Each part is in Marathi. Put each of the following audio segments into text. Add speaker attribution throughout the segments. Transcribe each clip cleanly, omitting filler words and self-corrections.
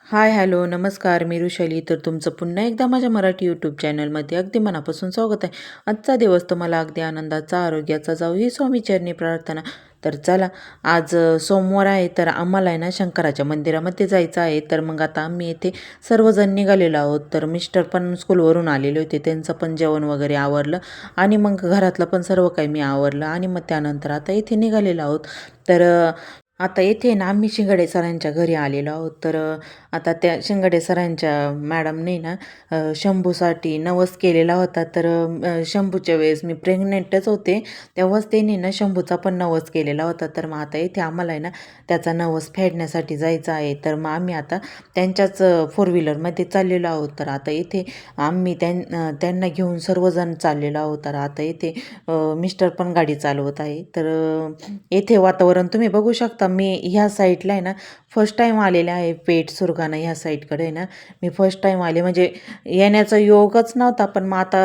Speaker 1: हाय, हॅलो, नमस्कार. मी ऋषाली. तर तुमचं पुन्हा एकदा माझ्या मराठी यूट्यूब चॅनलमध्ये अगदी मनापासून स्वागत आहे. आजचा दिवस तुम्हाला अगदी आनंदाचा, आरोग्याचा जाऊ ही स्वामीचरणी प्रार्थना. तर चला, आज सोमवार आहे, तर आम्हाला आहे ना शंकराच्या मंदिरामध्ये जायचं आहे. तर मग आता आम्ही इथे सर्वजण निघालेलो आहोत. तर मिस्टर पण स्कूलवरून आलेले होते, त्यांचं पण जेवण वगैरे आवरलं आणि मग घरातलं पण सर्व काही मी आवरलं आणि मग त्यानंतर आता इथे निघालेलो आहोत. तर आता येथे ना आम्ही शिंगाडे सरांच्या घरी आलेलो आहोत. तर आता त्या शिंगाडे सरांच्या मॅडमने ना शंभूसाठी नवस केलेला होता. तर शंभूच्या वेळेस मी प्रेग्नेंटच होते, तेव्हाच त्यांनी ना शंभूचा पण नवस केलेला होता. तर मग आता इथे आम्हाला आहे ना त्याचा नवस फेडण्यासाठी जायचं आहे. तर मग आम्ही आता त्यांच्याच फोर व्हीलरमध्ये चाललेलो आहोत. तर आता इथे आम्ही त्यांना घेऊन सर्वजण चाललेलो आहोत. तर आता इथे मिस्टर पण गाडी चालवत आहे. तर येथे वातावरण तुम्ही बघू शकता. मी ह्या साईडला आहे ना फर्स्ट टाईम आलेले आहे. पेठ सुरगाणा ह्या साईडकडे आहे ना मी फर्स्ट टाईम आले, म्हणजे येण्याचा योगच नव्हता. पण मग आता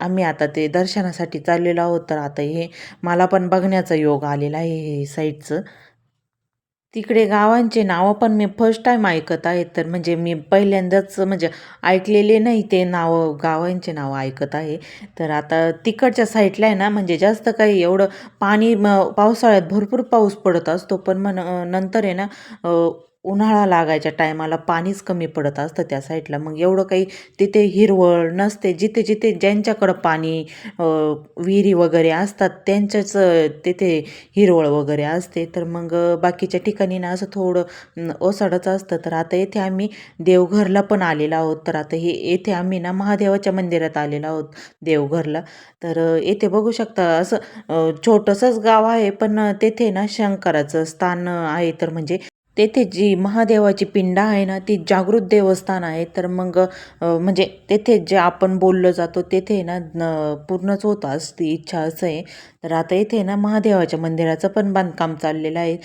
Speaker 1: आम्ही आता ते दर्शनासाठी चाललेलो आहोत. तर आता हे मला पण बघण्याचा योग आलेला आहे हे साईडचं. तिकडे गावांचे नावं पण मी फर्स्ट टाईम ऐकत आहे. तर म्हणजे मी पहिल्यांदाच म्हणजे ऐकलेले नाही ते नावं, गावांचे नावं ऐकत आहे. तर आता तिकडच्या साईडला आहे ना म्हणजे जास्त काही एवढं पाणी पावसाळ्यात भरपूर पाऊस पडत असतो. पण मग नंतर आहे ना उन्हाळा लागायच्या टायमाला पाणीच कमी पडत असतं त्या साईडला. मग एवढं काही तिथे हिरवळ नसते. जिथे जिथे ज्यांच्याकडं पाणी विहिरी वगैरे असतात त्यांच्याच तिथे हिरवळ वगैरे असते. तर मग बाकीच्या ठिकाणी ना असं थोडं ओसाडच असतं. तर आता येथे आम्ही देवघरला पण आलेलो आहोत. तर आता हे येथे आम्ही ना महादेवाच्या मंदिरात आलेलो आहोत देवघरला. तर येथे बघू शकता असं छोटंसंच गाव आहे, पण तेथे ना शंकराचं स्थान आहे. तर म्हणजे तेथे जी महादेवाची पिंड आहे ना ती जागृत देवस्थान आहे. तर मग म्हणजे तेथे जे आपण बोललं जातो तेथे ना पूर्णच होत असते इच्छा, असं आहे. तर आता इथे ना महादेवाच्या मंदिराचं पण बांधकाम चाललेलं आहे.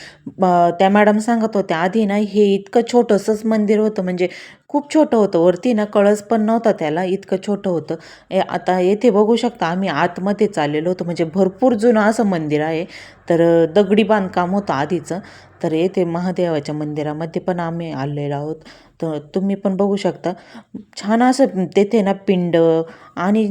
Speaker 1: त्या मॅडम सांगत होत्या आधी ना हे इतकं छोटंसंच मंदिर होतं, म्हणजे खूप छोटं होतं. वरती ना कळस पण नव्हता त्याला, इतकं छोटं होतं. आता येथे बघू शकता आम्ही आतमध्ये चाललेलो होतो, म्हणजे भरपूर जुनं असं मंदिर आहे. तर दगडी बांधकाम होतं आधीचं. तर येथे महादेवाच्या मंदिरामध्ये पण आम्ही आलेलो आहोत. तर तुम्ही पण बघू शकता छान असं तेथे ना पिंड आणि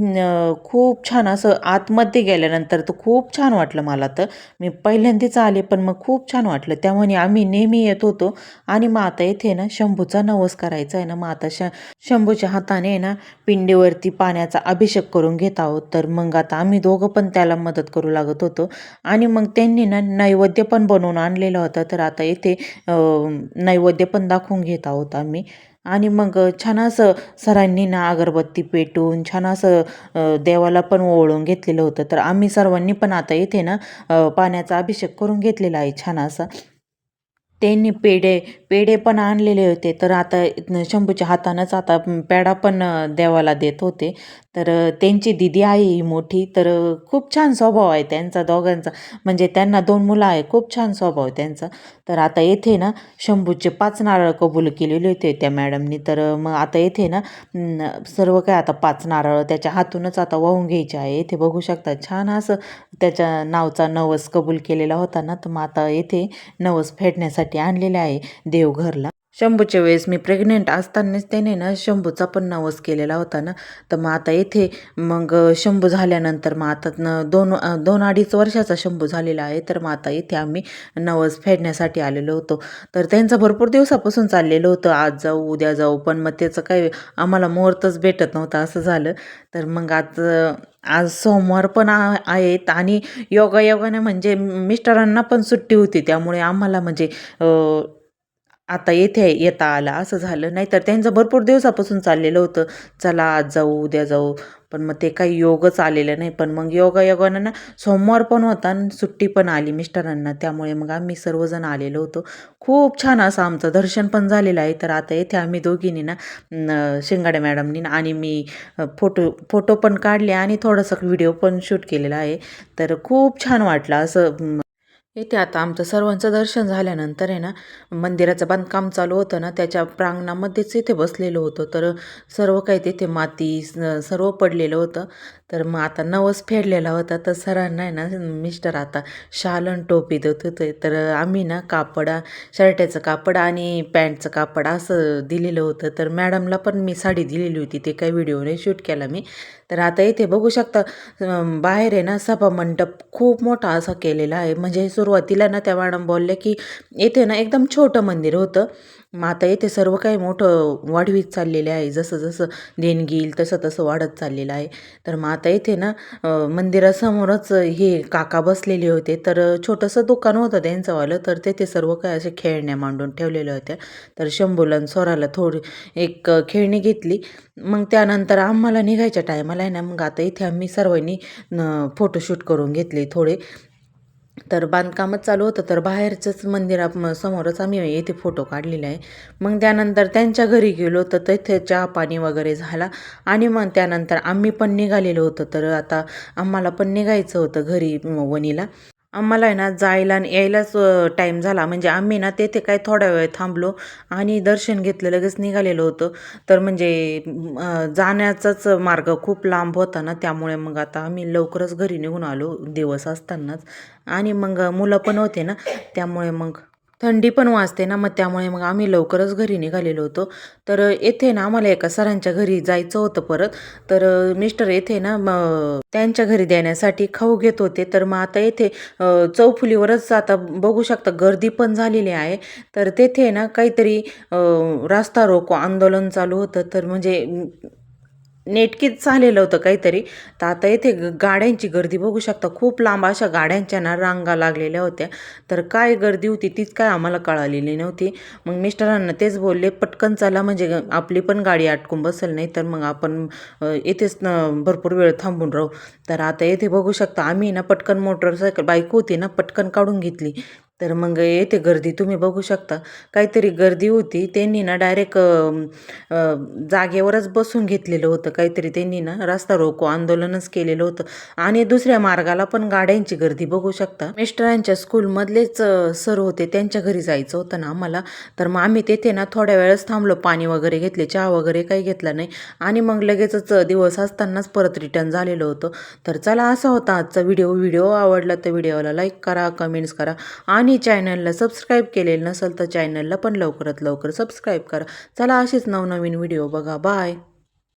Speaker 1: खूप छान असं आतमध्ये गेल्यानंतर तर खूप छान वाटलं मला. तर मी पहिल्यांदाच आले, पण मग खूप छान वाटलं. त्यामुळे आम्ही नेहमी येत होतो. आणि मग आता इथे ना शंभूचा नवस करायचा आहे ना, मग आता शंभूच्या हाताने ना पिंडीवरती पाण्याचा अभिषेक करून घेत आहोत. तर मग आता आम्ही दोघं पण त्याला मदत करू लागत होतो. आणि मग त्यांनी ना नैवेद्य पण बनवून आणलेलं होतं. तर आता इथे नैवेद्य पण दाखवून घेत आहोत आम्ही. आणि मग छान असं सरांनी ना अगरबत्ती पेटवून छान असं देवाला पण ओवाळून घेतलेलं होतं. तर आम्ही सर्वांनी पण आता इथे ना पाण्याचा अभिषेक करून घेतलेला आहे छान असा. त्यांनी पेढे पेढे पण आणलेले होते. तर आता शंभूच्या हातानंच आता पेढा पण देवाला देत होते. तर त्यांची दिदी आहे ही मोठी. तर खूप छान स्वभाव आहे त्यांचा दोघांचा, म्हणजे त्यांना 2 मुलं आहे. खूप छान स्वभाव आहे त्यांचा. तर आता येथे ना शंभूचे 5 नारळ कबूल केलेले होते त्या मॅडमनी. तर मग आता येथे ना सर्व काय आता 5 नारळ त्याच्या हातूनच आता वाहून घ्यायचे आहे. इथे बघू शकता छान असं त्याच्या नावचा नवस कबूल केलेला होता ना, तर मग आता येथे नवस फेडण्यासाठी आणलेले आहे देवघरला. शंभूच्या वेळेस मी प्रेग्नेंट असतानाच त्याने ना शंभूचा पण नवस केलेला होता ना. तर मग आता येथे मग शंभू झाल्यानंतर मग आता 2-2.5 वर्षाचा शंभू झालेला आहे. तर मग आता इथे आम्ही नवस फेडण्यासाठी आलेलो होतो. तर त्यांचं भरपूर दिवसापासून चाललेलं होतं आज जाऊ उद्या जाऊ, पण मग त्याचं काही आम्हाला मुहूर्तच भेटत नव्हता, असं झालं. तर मग आज आज सोमवार पण आहेत आणि योगायोगाने म्हणजे मिस्टरांना पण सुट्टी होती, त्यामुळे आम्हाला म्हणजे आता येथे येता आलं, असं झालं. नाहीतर त्यांचं भरपूर दिवसापासून चाललेलं होतं, चला आज जाऊ उद्या जाऊ, पण मग ते काही योगच आलेलं नाही. पण मग योगायोगानं ना सोमवार पण होता आणि सुट्टी पण आली मिस्टरांना, त्यामुळे मग आम्ही सर्वजण आलेलो होतो. खूप छान असं आमचं दर्शन पण झालेलं आहे. तर आता येथे आम्ही दोघींनी ना शिंगाडे मॅडमनी आणि मी फोटो फोटो पण काढले आणि थोडंसं व्हिडिओ पण शूट केलेला आहे. तर खूप छान वाटलं असं. इथे आता आमचं सर्वांचं दर्शन झाल्यानंतर आहे ना मंदिराचं बांधकाम चालू होतं ना, त्याच्या प्रांगणामध्येच इथे बसलेलं होतं. तर सर्व काही तिथे माती सर्व पडलेलं होतं. तर मग आता नवस फेडलेला होता तर सरांना आहे ना मिस्टर आता शाल आणि टोपी देत होते. तर आम्ही ना कापड शर्टाचं कापड आणि पॅन्टचं कापड असं दिलेलं होतं. तर मॅडमला पण मी साडी दिलेली होती. ते काही व्हिडिओ नाही शूट केला मी. तर आता इथे बघू शकता बाहेर आहे ना सभा मंडप खूप मोठा असा केलेला आहे. म्हणजे सुरुवातीला ना त्या मॅडम बोलल्या की इथे ना एकदम छोटं मंदिर होतं. मग आता इथे सर्व काही मोठं वाढवीत चाललेले आहे. जसं जसं देणगी येईल तसं तसं वाढत चाललेलं आहे. तर मग आता इथे ना मंदिरासमोरच हे काका बसलेले होते. तर छोटंसं दुकान होतं त्यांचंवालं. तर तिथे सर्व काही असे खेळण्या मांडून ठेवलेल्या होत्या. तर शंभूला आणि स्वराला थोडी एक खेळणी घेतली. मग त्यानंतर आम्हाला निघायच्या टायमाला आहे ना मग आता इथे आम्ही सर्वांनी फोटोशूट करून घेतले थोडे. तर बांधकामच चालू होतं तर बाहेरचंच समोरच आम्ही येथे फोटो काढलेले आहे. मग त्यानंतर त्यांच्या घरी गेलो तर तिथे चहा पाणी वगैरे झाला आणि मग त्यानंतर आम्ही पण निघालेलो होतो. तर आता आम्हाला पण निघायचं होतं घरी वणीला. आम्हाला आहे ना जायला आणि यायलाच टाईम झाला. म्हणजे आम्ही ना तेथे काय थोडा वेळ थांबलो आणि दर्शन घेतलं लगेच निघालेलो होतो. तर म्हणजे जाण्याचाच मार्ग खूप लांब होता ना त्यामुळे मग आता आम्ही लवकरच घरी निघून आलो दिवस असतानाच. आणि मग मुलं पण होते ना त्यामुळे मग थंडी पण वाजते ना मग त्यामुळे मग आम्ही लवकरच घरी निघालेलो होतो. तर येथे ना आम्हाला एका सरांच्या घरी जायचं होतं परत. तर मिस्टर येथे ना त्यांच्या घरी देण्यासाठी खाऊ घेत होते. तर मग आता येथे चौफुलीवरच आता बघू शकता गर्दी पण झालेली आहे. तर तेथे ना काहीतरी रास्ता रोको आंदोलन चालू होतं. तर म्हणजे नेटकीच झालेलं होतं काहीतरी. तर आता इथे गाड्यांची गर्दी बघू शकता. खूप लांब अशा गाड्यांच्या ना रांगा लागलेल्या होत्या. तर काय गर्दी होती तीच काय आम्हाला कळालेली नव्हती. मग मिस्टरांना तेच बोलले, "पटकन चला म्हणजे आपली पण गाडी अटकून बसेल नाही तर मग आपण इथेच भरपूर वेळ थांबून राहू." तर आता इथे बघू शकता आम्ही ना पटकन मोटरसायकल बाईक होती ना पटकन काढून घेतली. तर मग येते गर्दी तुम्ही बघू शकता. काहीतरी गर्दी होती. त्यांनी ना डायरेक्ट जागेवरच बसून घेतलेलं होतं. काहीतरी त्यांनी ना रास्ता रोको आंदोलनच केलेलं होतं आणि दुसऱ्या मार्गाला पण गाड्यांची गर्दी बघू शकता. मिस्टरांच्या स्कूलमधलेच सर होते त्यांच्या घरी जायचं होतं ना आम्हाला. तर मग आम्ही तेथे ना थोड्या वेळच थांबलो. पाणी वगैरे घेतले, चहा वगैरे काही घेतला नाही आणि मग लगेचच दिवस असतानाच परत रिटर्न झालेलो होतो. तर चला असा होता आजचा व्हिडिओ. व्हिडिओ आवडला तर व्हिडिओला लाईक करा, कमेंट्स करा आणि चॅनलला सबस्क्राईब केलेलं नसेल तर चॅनलला पण लवकरात लवकर सबस्क्राईब करा. चला असेच नवनवीन व्हिडिओ बघा. बाय.